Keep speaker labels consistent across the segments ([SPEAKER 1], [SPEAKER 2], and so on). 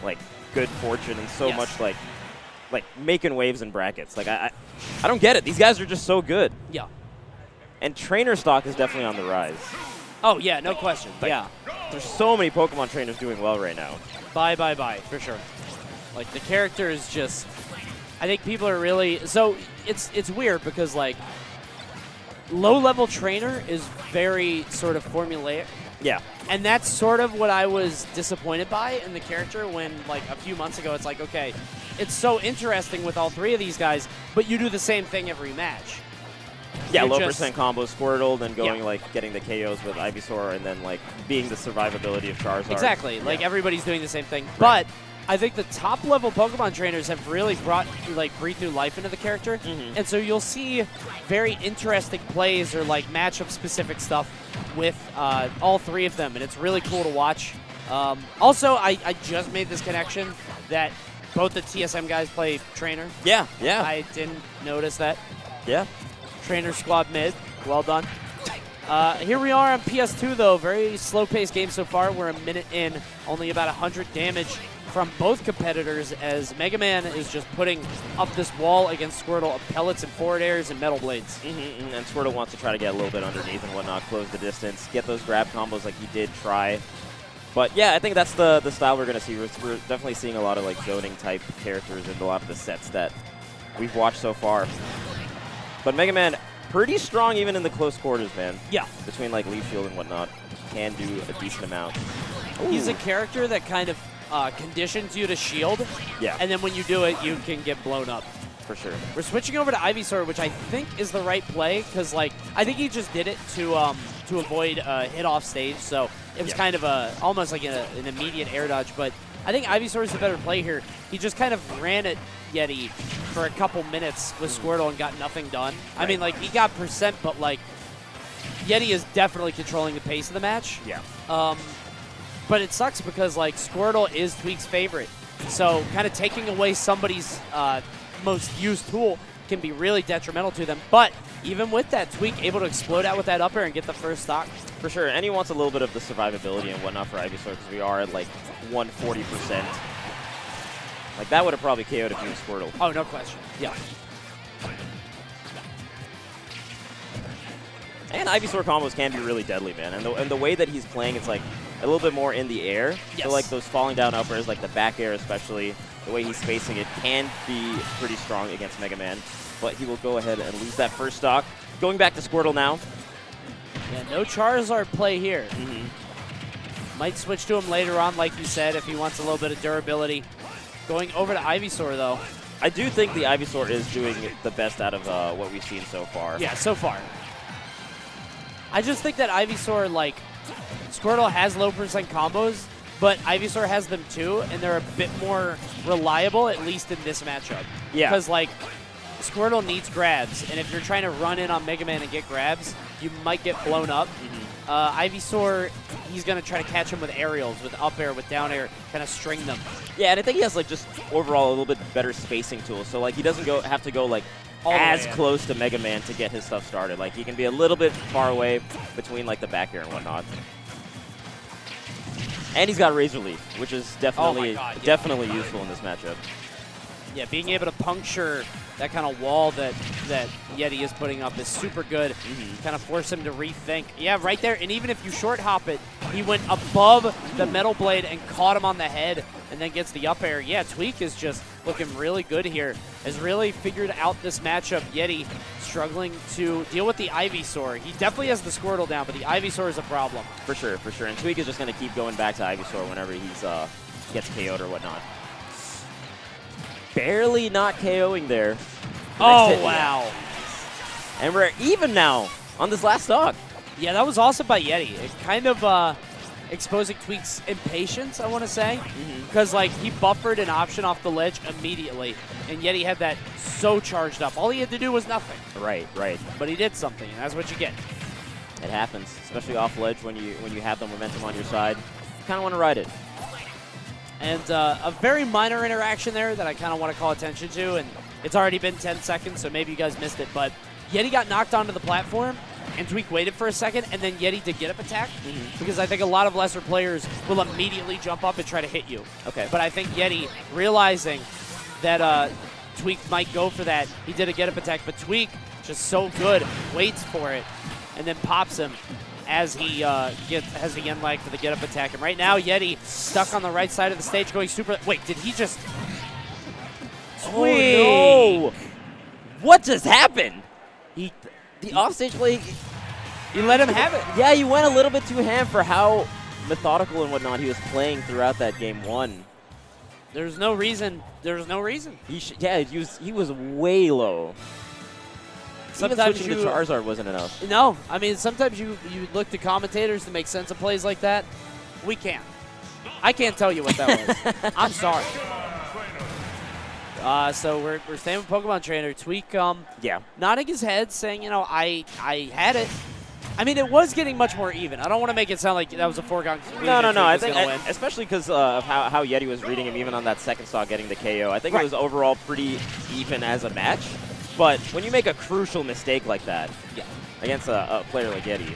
[SPEAKER 1] like good fortune and so much like making waves in brackets. Like I don't get it. These guys are just so good.
[SPEAKER 2] Yeah.
[SPEAKER 1] And trainer stock is definitely on the rise.
[SPEAKER 2] Oh yeah, no question.
[SPEAKER 1] Like,
[SPEAKER 2] yeah.
[SPEAKER 1] There's so many Pokemon trainers doing well right now.
[SPEAKER 2] Bye, for sure. Like, the character is just, I think people are really, so it's weird because, like, low-level trainer is very sort of formulaic.
[SPEAKER 1] Yeah.
[SPEAKER 2] And that's sort of what I was disappointed by in the character when, like, a few months ago, it's like, okay, it's so interesting with all three of these guys, but you do the same thing every match.
[SPEAKER 1] Yeah,
[SPEAKER 2] You're
[SPEAKER 1] low
[SPEAKER 2] just,
[SPEAKER 1] percent combo Squirtle, then going like getting the KOs with Ivysaur, and then like being the survivability of Charizard.
[SPEAKER 2] Exactly. Like everybody's doing the same thing. Right. But I think the top level Pokemon trainers have really brought breathe new life into the character. And so you'll see very interesting plays or like matchup specific stuff with all three of them, and it's really cool to watch. Also, I just made this connection that both the TSM guys play trainer.
[SPEAKER 1] Yeah.
[SPEAKER 2] I didn't notice that.
[SPEAKER 1] Yeah.
[SPEAKER 2] Trainer squad mid. Well done. Here we are on PS2, though. Very slow-paced game so far. We're a minute in. Only about 100 damage from both competitors as Mega Man is just putting up this wall against Squirtle of pellets and forward airs and metal blades.
[SPEAKER 1] And Squirtle wants to try to get a little bit underneath and whatnot, close the distance, get those grab combos like he did try. But yeah, I think that's the style we're going to see. We're definitely seeing a lot of like zoning type characters in a lot of the sets that we've watched so far. But Mega Man, pretty strong even in the close quarters, man.
[SPEAKER 2] Yeah.
[SPEAKER 1] Between like Leaf Shield and whatnot, can do a decent amount. Ooh.
[SPEAKER 2] He's a character that kind of conditions you to shield. Yeah. And then when you do it, you can get blown up.
[SPEAKER 1] For sure.
[SPEAKER 2] We're switching over to Ivysaur, which I think is the right play because, like, I think he just did it to avoid hit off stage. So it was kind of almost like an immediate air dodge. But I think Ivysaur is the better play here. He just kind of ran at Yeti for a couple minutes with Squirtle and got nothing done. Right. I mean, like, he got percent, but, like, Yeti is definitely controlling the pace of the match.
[SPEAKER 1] Yeah.
[SPEAKER 2] But it sucks because, like, Squirtle is Tweek's favorite. So kind of taking away somebody's most used tool can be really detrimental to them. But even with that, Tweek able to explode out with that up air and get the first stock.
[SPEAKER 1] For sure. And he wants a little bit of the survivability and whatnot for Ivysaur because we are at, like, 140%. Like, that would have probably KO'd if he was Squirtle.
[SPEAKER 2] Oh, no question. Yeah.
[SPEAKER 1] And Ivysaur combos can be really deadly, man. And the way that he's playing, it's like a little bit more in the air.
[SPEAKER 2] Yes.
[SPEAKER 1] So like those falling down uppers, like the back air especially, the way he's spacing it can be pretty strong against Mega Man. But he will go ahead and lose that first stock. Going back to Squirtle now.
[SPEAKER 2] Yeah, no Charizard play here. Might switch to him later on, like you said, if he wants a little bit of durability. Going over to Ivysaur, though.
[SPEAKER 1] I do think the Ivysaur is doing the best out of what we've seen so far.
[SPEAKER 2] Yeah, so far. I just think that Ivysaur, like, Squirtle has low percent combos, but Ivysaur has them too, and they're a bit more reliable, at least in this matchup.
[SPEAKER 1] Yeah.
[SPEAKER 2] Because, like, Squirtle needs grabs, and if you're trying to run in on Mega Man and get grabs, you might get blown up. Ivysaur, he's going to try to catch him with aerials, with up air, with down air, kind of string them.
[SPEAKER 1] Yeah, and I think he has, like, just overall a little bit better spacing tools. So, like, he doesn't have to go, like, as close to Mega Man to get his stuff started. Like, he can be a little bit far away between, like, the back air and whatnot. And he's got Razor Leaf, which is definitely definitely useful in this matchup.
[SPEAKER 2] Yeah, being able to puncture that kind of wall that Yeti is putting up is super good. Kind of force him to rethink. Yeah, right there. And even if you short hop it, he went above the Metal Blade and caught him on the head and then gets the up air. Yeah, Tweek is just looking really good here. Has really figured out this matchup. Yeti struggling to deal with the Ivysaur. He definitely has the Squirtle down, but the Ivysaur is a problem.
[SPEAKER 1] For sure, for sure. And Tweek is just going to keep going back to Ivysaur whenever he's gets KO'd or whatnot. Barely not KOing there.
[SPEAKER 2] Oh, wow.
[SPEAKER 1] And we're even now on this last stock.
[SPEAKER 2] Yeah, that was awesome by Yeti. It kind of exposing Tweek's impatience, I want to say. Because, like, he buffered an option off the ledge immediately, and Yeti had that so charged up. All he had to do was nothing.
[SPEAKER 1] Right.
[SPEAKER 2] But he did something, and that's what you get.
[SPEAKER 1] It happens, especially off ledge when you have the momentum on your side. You kind of want to ride it.
[SPEAKER 2] And a very minor interaction there that I kind of want to call attention to, and it's already been 10 seconds, so maybe you guys missed it, but Yeti got knocked onto the platform, and Tweek waited for a second, and then Yeti did get up attack, because I think a lot of lesser players will immediately jump up and try to hit you.
[SPEAKER 1] Okay.
[SPEAKER 2] But I think Yeti, realizing that Tweek might go for that, he did a get up attack, but Tweek, just so good, waits for it, and then pops him as he has the end lag for the get up attack. And right now, Yeti stuck on the right side of the stage going super. Wait, did he just.
[SPEAKER 1] Oh, no. What just happened? The offstage play.
[SPEAKER 2] You let him have it.
[SPEAKER 1] Yeah, you went a little bit too ham for how methodical and whatnot he was playing throughout that game 1.
[SPEAKER 2] There's no reason. There's no reason.
[SPEAKER 1] He was way low.
[SPEAKER 2] Sometimes
[SPEAKER 1] even switching to Charizard wasn't enough.
[SPEAKER 2] No, I mean, sometimes you look to commentators to make sense of plays like that. We can't. I can't tell you what that was. I'm sorry. So we're staying with Pokemon Trainer. Tweek, nodding his head, saying, I had it. I mean, it was getting much more even. I don't want to make it sound like that was a foregone conclusion.
[SPEAKER 1] No. I think, especially because of how Yeti was reading him, even on that second stock getting the KO. I think it was overall pretty even as a match. But when you make a crucial mistake like that against a player like Yeti,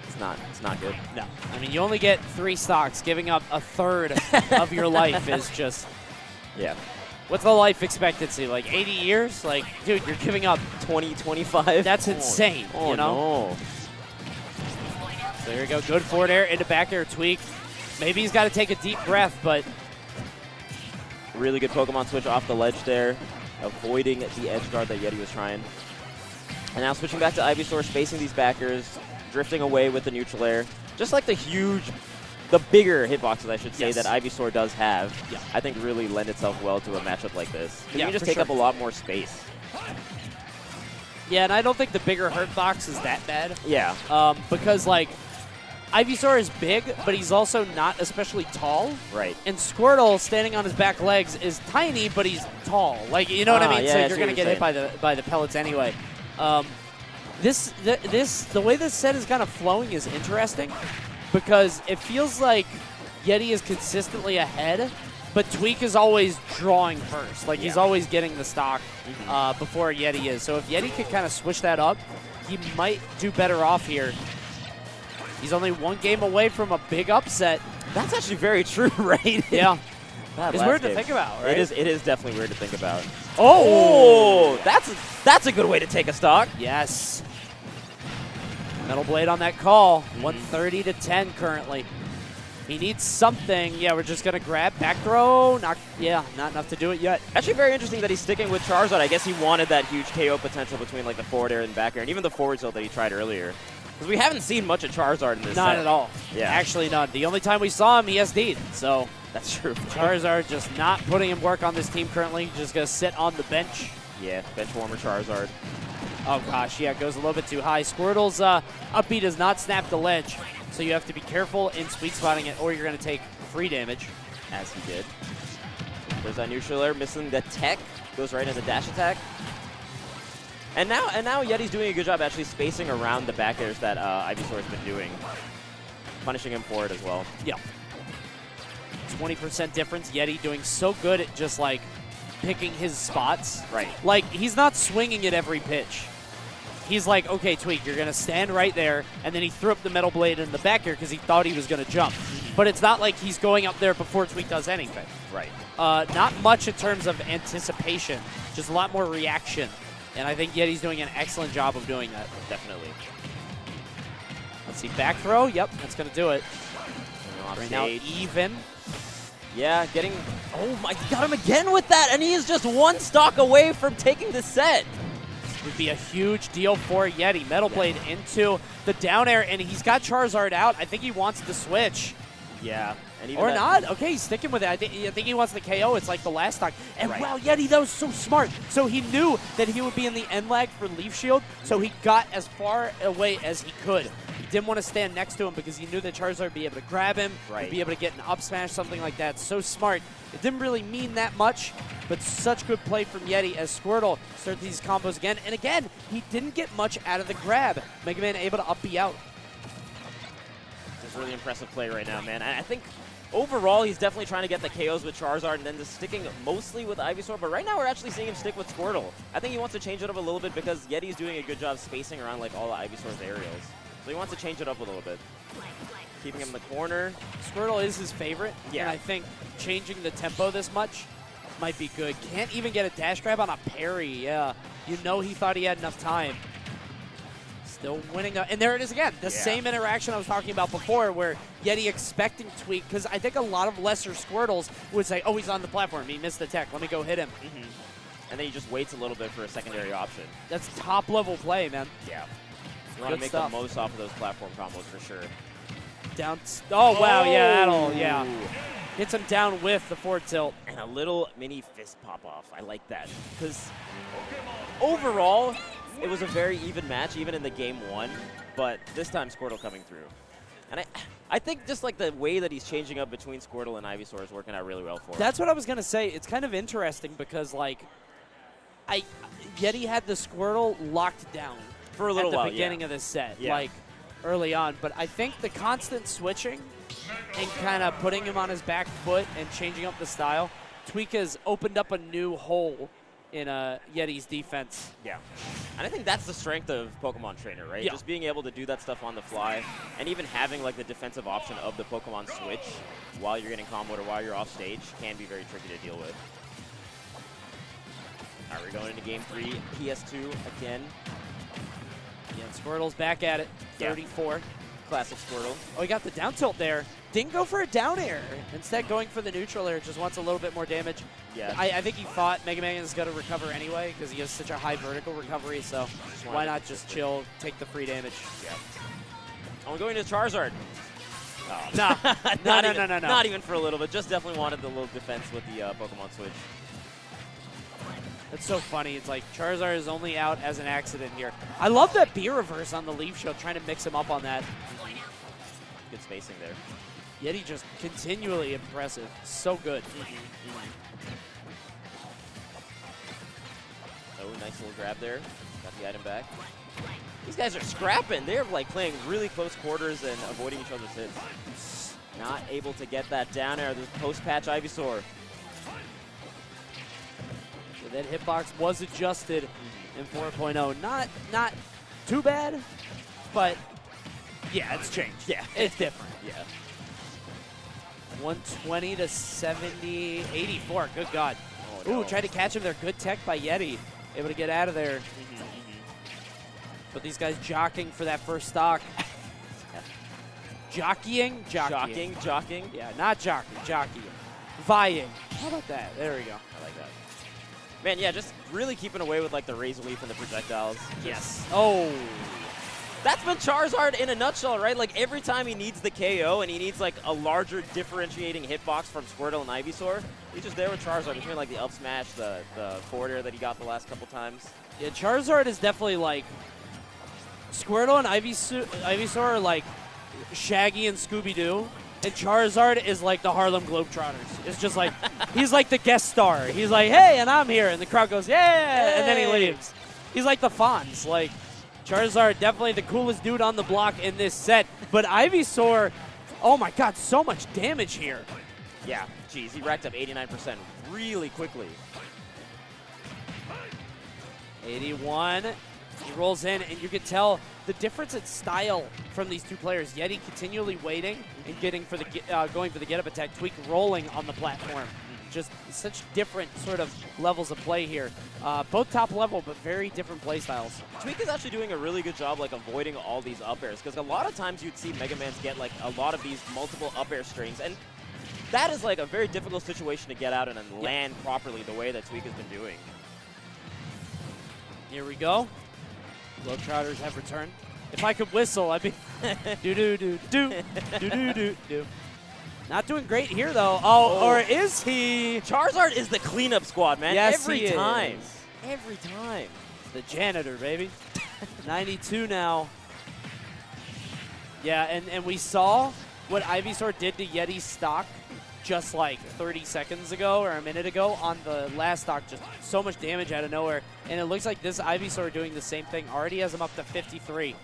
[SPEAKER 1] it's not good.
[SPEAKER 2] No. I mean, you only get 3 stocks. Giving up a third of your life is just...
[SPEAKER 1] Yeah.
[SPEAKER 2] What's the life expectancy? Like 80 years? Like, dude, you're giving up
[SPEAKER 1] 20, 25?
[SPEAKER 2] That's insane, you know?
[SPEAKER 1] No.
[SPEAKER 2] So there we go. Good forward air into back air. Tweek. Maybe he's got to take a deep breath, but...
[SPEAKER 1] Really good Pokemon switch off the ledge there, avoiding the edge guard that Yeti was trying. And now switching back to Ivysaur, spacing these backers, drifting away with the neutral air. Just like the bigger hitboxes, I should say, that Ivysaur does have, I think really lend itself well to a matchup like this. You can just take up a lot more space.
[SPEAKER 2] Yeah, and I don't think the bigger hitbox is that bad.
[SPEAKER 1] Yeah.
[SPEAKER 2] Because, like, Ivysaur is big, but he's also not especially tall.
[SPEAKER 1] Right.
[SPEAKER 2] And Squirtle, standing on his back legs, is tiny, but he's tall. Like, you know what I mean?
[SPEAKER 1] Yeah,
[SPEAKER 2] so you're going to get hit by the pellets anyway. The way this set is kind of flowing is interesting, because it feels like Yeti is consistently ahead, but Tweek is always drawing first. Like, he's always getting the stock before Yeti is. So if Yeti could kind of switch that up, he might do better off here. He's only 1 game away from a big upset.
[SPEAKER 1] That's actually very true, right?
[SPEAKER 2] Yeah. It's weird to think about, right?
[SPEAKER 1] It is definitely weird to think about.
[SPEAKER 2] Oh!
[SPEAKER 1] That's a good way to take a stock.
[SPEAKER 2] Yes. Metal Blade on that call. 130 to 10 currently. He needs something. Yeah, we're just going to grab. Back throw. Not enough to do it yet.
[SPEAKER 1] Actually very interesting that he's sticking with Charizard. I guess he wanted that huge KO potential between like the forward air and back air, and even the forward tilt that he tried earlier. Because we haven't seen much of Charizard in this
[SPEAKER 2] Not
[SPEAKER 1] set.
[SPEAKER 2] at all.
[SPEAKER 1] Yeah.
[SPEAKER 2] Actually, none. The only time we saw him, he SD'd. So
[SPEAKER 1] that's true.
[SPEAKER 2] Charizard just not putting him work on this team currently. Just going to sit on the bench.
[SPEAKER 1] Yeah, bench warmer Charizard.
[SPEAKER 2] Oh, gosh. Yeah, it goes a little bit too high. Squirtle's up B does not snap the ledge. So you have to be careful in sweet spotting it, or you're going to take free damage.
[SPEAKER 1] As he did. There's that neutral air, missing the tech. Goes right into dash attack. And now Yeti's doing a good job actually spacing around the back airs that Ivysaur's been doing. Punishing him for it as well.
[SPEAKER 2] Yeah. 20% difference. Yeti doing so good at just, like, picking his spots.
[SPEAKER 1] Right.
[SPEAKER 2] Like, he's not swinging at every pitch. He's like, okay, Tweek, you're going to stand right there, and then he threw up the Metal Blade in the back air because he thought he was going to jump. But it's not like he's going up there before Tweek does anything.
[SPEAKER 1] Right.
[SPEAKER 2] Not much in terms of anticipation, just a lot more reaction. And I think Yeti's doing an excellent job of doing that.
[SPEAKER 1] Definitely.
[SPEAKER 2] Let's see, back throw. Yep, that's going to do it. Right now, even.
[SPEAKER 1] Yeah, getting... Oh, my... Got him again with that, and he is just 1 stock away from taking the set.
[SPEAKER 2] Would be a huge deal for Yeti. Metal Blade into the down air, and he's got Charizard out. I think he wants to switch.
[SPEAKER 1] Yeah. And
[SPEAKER 2] or not. Okay, he's sticking with it. I think he wants the KO. It's like the last stock. And wow, Yeti, that was so smart. So he knew that he would be in the end lag for Leaf Shield, so he got as far away as he could. He didn't want to stand next to him because he knew that Charizard would be able to grab him, would be able to get an up smash, something like that. So smart. It didn't really mean that much, but such good play from Yeti as Squirtle started these combos again. And again, he didn't get much out of the grab. Mega Man able to up B out.
[SPEAKER 1] It's a really impressive play right now, man. I think overall, he's definitely trying to get the KOs with Charizard and then just sticking mostly with Ivysaur. But right now, we're actually seeing him stick with Squirtle. I think he wants to change it up a little bit because Yeti's doing a good job spacing around like all the Ivysaur's aerials. So he wants to change it up a little bit. Keeping him in the corner.
[SPEAKER 2] Squirtle is his favorite.
[SPEAKER 1] Yeah.
[SPEAKER 2] And I think changing the tempo this much might be good. Can't even get a dash grab on a parry. Yeah. You know he thought he had enough time. Still winning. And there it is again. The same interaction I was talking about before where Yeti expecting Tweek. Because I think a lot of lesser Squirtles would say, oh, he's on the platform. He missed the tech. Let me go hit him.
[SPEAKER 1] And then he just waits a little bit for a secondary option.
[SPEAKER 2] That's top level play, man.
[SPEAKER 1] Yeah. You want to make the most off of those platform combos for sure.
[SPEAKER 2] Down. Oh, wow. Yeah, that'll. Yeah. Hits him down with the forward tilt.
[SPEAKER 1] And a little mini fist pop off. I like that. Because overall, it was a very even match, even in the game one. But this time, Squirtle coming through. And I think just like the way that he's changing up between Squirtle and Ivysaur is working out really well for him.
[SPEAKER 2] That's what I was going to say. It's kind of interesting because, like, Yeti had the Squirtle locked down
[SPEAKER 1] for a little while
[SPEAKER 2] at the beginning of this set, like early on. But I think the constant switching and kind of putting him on his back foot and changing up the style, Tweek has opened up a new hole in Yeti's defense.
[SPEAKER 1] Yeah. And I think that's the strength of Pokemon Trainer, right?
[SPEAKER 2] Yeah.
[SPEAKER 1] Just being able to do that stuff on the fly and even having like the defensive option of the Pokemon Switch while you're getting comboed or while you're off stage can be very tricky to deal with. All right, we're going into game 3, PS2 again.
[SPEAKER 2] Yeah, Squirtle's back at it, 34.
[SPEAKER 1] Classic Squirtle.
[SPEAKER 2] Oh, he got the down tilt there. Didn't go for a down air. Instead, going for the neutral air, just wants a little bit more damage.
[SPEAKER 1] Yeah.
[SPEAKER 2] I think he thought Mega Man's going to recover anyway because he has such a high vertical recovery, so why not just chill, take the free damage?
[SPEAKER 1] Yeah. Oh, we're going to Charizard.
[SPEAKER 2] Oh. No.
[SPEAKER 1] Not even for a little bit. Just definitely wanted the little defense with the Pokemon Switch.
[SPEAKER 2] It's so funny. It's like Charizard is only out as an accident here. I love that B reverse on the Leaf Shield, trying to mix him up on that.
[SPEAKER 1] Good spacing there.
[SPEAKER 2] Yeti just continually impressive. So good.
[SPEAKER 1] Oh, nice little grab there. Got the item back. These guys are scrapping. They're like playing really close quarters and avoiding each other's hits. Not able to get that down air. This post-patch Ivysaur.
[SPEAKER 2] That hitbox was adjusted in 4.0. Not too bad, but yeah, it's changed.
[SPEAKER 1] Yeah,
[SPEAKER 2] it's different.
[SPEAKER 1] Yeah.
[SPEAKER 2] 120 to 70, 84. Good God.
[SPEAKER 1] Oh, no.
[SPEAKER 2] Ooh, tried to catch him there. Good tech by Yeti. Able to get out of there. But these guys jockeying for that first stock. Jockeying?
[SPEAKER 1] Jockeying.
[SPEAKER 2] Yeah, not jockeying. Vying. How about that? There we go.
[SPEAKER 1] I like that. Man, yeah, just really keeping away with like the Razor Leaf and the projectiles.
[SPEAKER 2] Yes. Oh.
[SPEAKER 1] That's been Charizard in a nutshell, right? Like every time he needs the KO and he needs like a larger differentiating hitbox from Squirtle and Ivysaur, he's just there with Charizard between like the up smash, the forward air that he got the last couple times.
[SPEAKER 2] Yeah, Charizard is definitely like Squirtle and Ivysaur are like Shaggy and Scooby-Doo. And Charizard is like the Harlem Globetrotters. It's just like, he's like the guest star. He's like, hey, and I'm here. And the crowd goes, yeah, and then he leaves. He's like the Fonz. Like, Charizard, definitely the coolest dude on the block in this set. But Ivysaur, oh my God, so much damage here.
[SPEAKER 1] Yeah, geez, he racked up 89% really quickly.
[SPEAKER 2] 81. He rolls in, and you can tell the difference in style from these two players. Yeti continually waiting and getting for the going for the get-up attack. Tweek rolling on the platform. Just such different sort of levels of play here. Both top level, but very different play styles.
[SPEAKER 1] Tweek is actually doing a really good job like avoiding all these up airs because a lot of times you'd see Mega Mans get like a lot of these multiple up air strings, and that is like a very difficult situation to get out and then land properly the way that Tweek has been doing.
[SPEAKER 2] Here we go. Globetrotters have returned. If I could whistle, I'd be do-do-do-do, Not doing great here, though. Oh, or is he?
[SPEAKER 1] Charizard is the cleanup squad, man.
[SPEAKER 2] Yes,
[SPEAKER 1] every time. Every time.
[SPEAKER 2] The janitor, baby. 92 now. Yeah, and we saw what Ivysaur did to Yeti's stock just like 30 seconds ago or a minute ago on the last stock. Just so much damage out of nowhere. And it looks like this Ivysaur doing the same thing. Already has him up to 53.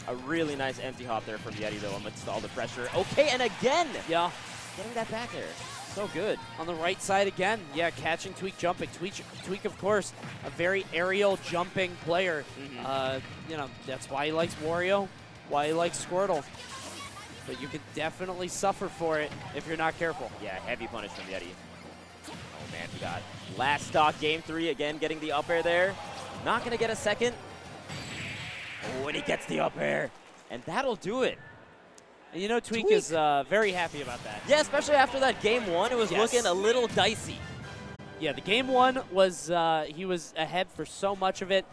[SPEAKER 1] A really nice empty hop there from Yeti, though, amidst all the pressure. Okay, and again.
[SPEAKER 2] Yeah.
[SPEAKER 1] getting that back air. So good.
[SPEAKER 2] On the right side again, yeah, catching Tweek jumping. Tweek, of course, a very aerial jumping player. You know, that's why he likes Wario, why he likes Squirtle. But you can definitely suffer for it if you're not careful.
[SPEAKER 1] Yeah, heavy punish from Yeti. Oh man, we got last stock game 3 again, getting the up air there. Not gonna get a second. Oh, and he gets the up air, and that'll do it.
[SPEAKER 2] And you know, Tweek is very happy about that.
[SPEAKER 1] Yeah, especially after that game 1, it was looking a little dicey.
[SPEAKER 2] Yeah, the game 1 was he was ahead for so much of it.